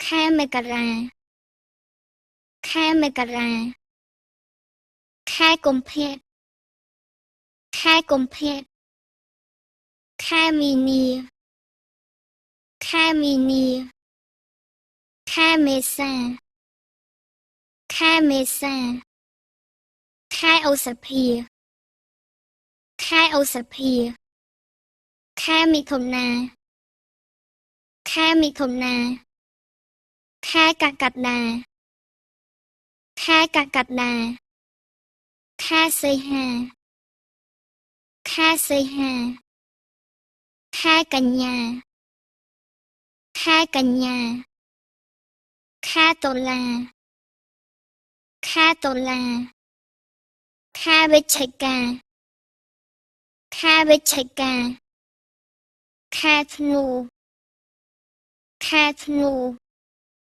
ខែមករាខែមករាខែកុម្ភៈខែកុម្ភៈខែមីនាខែមីនាខែមេសាខែមេសាខែឧសភាខែឧសភាខែមិថុនាខែមិថុនាខែកក្កដាខែកក្កដាខែសីហាខែសីហាខែកញ្ញាខែកញ្ញាខែតុលាខែតុលាខែវិច្ឆិកាខែវិច្ឆិកាខែធ្នូខែធ្នូ